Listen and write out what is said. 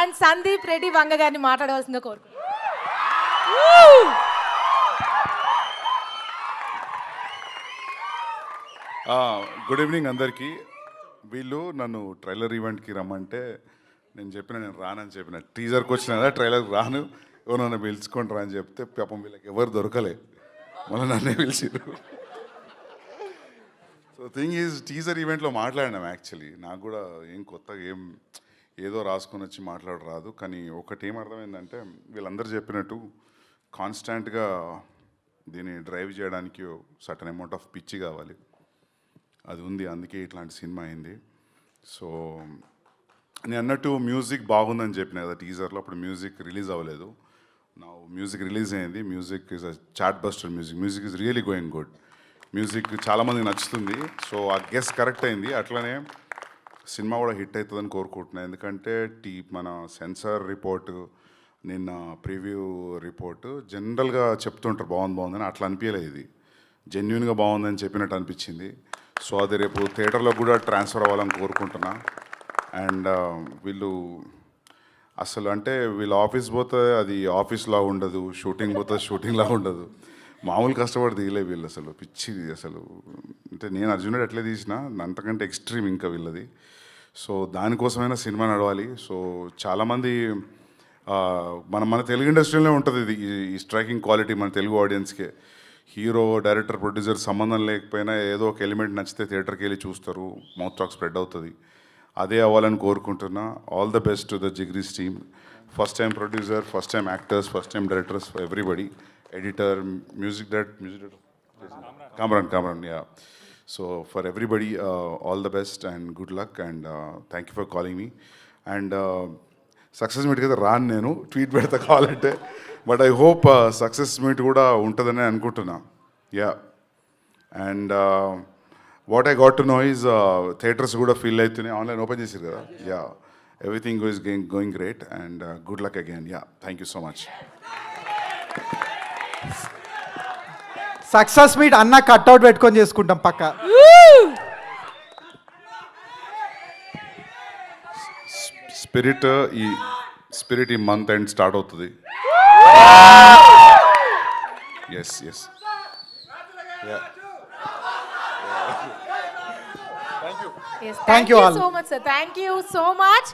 And Sandeep Reddy Vanga గారిని మాట్లాడవలసిందిగా కోరుకుంటున్నాను. గుడ్ ఈవినింగ్ అందరికీ. వీళ్ళు నన్ను ట్రైలర్ ఈవెంట్కి రమ్మంటే నేను రానని చెప్పిన. టీజర్కి వచ్చిన కదా, ట్రైలర్కి రాను, ఎవరు నన్ను పిలుచుకొని రా అని చెప్తే పాపం వీళ్ళకి ఎవరు దొరకలే, మళ్ళీ నన్నే పిలిచిరు. సో థింగ్ ఈజ్, టీజర్ ఈవెంట్లో మాట్లాడినాం. యాక్చువల్లీ నాకు కూడా ఏం కొత్తగా ఏదో రాసుకొని వచ్చి మాట్లాడరాదు. కానీ ఒకటి ఏం అర్థమైందంటే, వీళ్ళందరూ చెప్పినట్టు కాన్స్టాంట్గా దీన్ని డ్రైవ్ చేయడానికి సర్టన్ అమౌంట్ ఆఫ్ పిచ్చి కావాలి. అది ఉంది, అందుకే ఇట్లాంటి సినిమా అయింది. సో నేను అన్నట్టు మ్యూజిక్ బాగుందని చెప్పిన కదా టీజర్లో, అప్పుడు మ్యూజిక్ రిలీజ్ అవ్వలేదు. నా మ్యూజిక్ రిలీజ్ అయింది. Music is a chart buster. Music is really going good. Music చాలామందికి నచ్చుతుంది. సో ఆ గెస్ కరెక్ట్ అయింది. అట్లనే సినిమా కూడా హిట్ అవుతుందని కోరుకుంటున్నాను. ఎందుకంటే మన సెన్సార్ రిపోర్టు, నిన్న ప్రివ్యూ రిపోర్టు జనరల్గా చెప్తుంటారు బాగుందని, అట్లా అనిపించలేదు. ఇది జెన్యున్గా బాగుందని చెప్పినట్టు అనిపించింది. సో అది రేపు థియేటర్లో కూడా ట్రాన్స్ఫర్ అవ్వాలని కోరుకుంటున్నా. అండ్ వీళ్ళు అసలు అంటే వీళ్ళ ఆఫీస్ పోతే అది ఆఫీస్లా ఉండదు, షూటింగ్ పోతే షూటింగ్లా ఉండదు. మామూలు కష్టపడి తీయలే వీళ్ళు, అసలు పిచ్చిది. అసలు అంటే నేను అర్జునుడు ఎట్లా తీసినా అంతకంటే ఎక్స్ట్రీమ్ ఇంకా వీళ్ళది. సో దానికోసమైనా సినిమా నడవాలి. సో చాలామంది మన తెలుగు ఇండస్ట్రీలోనే ఉంటుంది ఇది, ఈ స్ట్రైకింగ్ క్వాలిటీ మన తెలుగు ఆడియన్స్కే. హీరో, డైరెక్టర్, ప్రొడ్యూసర్ సంబంధం లేకపోయినా ఏదో ఒక ఎలిమెంట్ నచ్చితే థియేటర్కి వెళ్ళి చూస్తారు, మౌత్ టాక్ స్ప్రెడ్ అవుతుంది. అదే అవ్వాలని కోరుకుంటున్నా. All the best to the Jigris team. First time producer, first time actors, first time directors, everybody, editor, music director Kamran, yeah. So for everybody all the best and good luck and thank you for calling me. And success meet కదా రాను, నేను tweet పెడతా కావాలంటే. But I hope success meet కూడా ఉంటుందని అనుకుంటున్నా. Yeah. And what I got to know is theatres కూడా feel అవుతున్నాయి, ఆన్లైన్ ఓపెన్ చేసారు కదా. Yeah, everything is going great and good luck again. Yeah, thank you so much. Success meet అన్న cutout పెట్టుకొని చేసుకుంటాం పక్క. స్పిరిట్ ఈ మంత్ ఎండ్ స్టార్ట్ అవుతుంది. Yes. Yes, Thank you all. so much, sir. Thank you so much.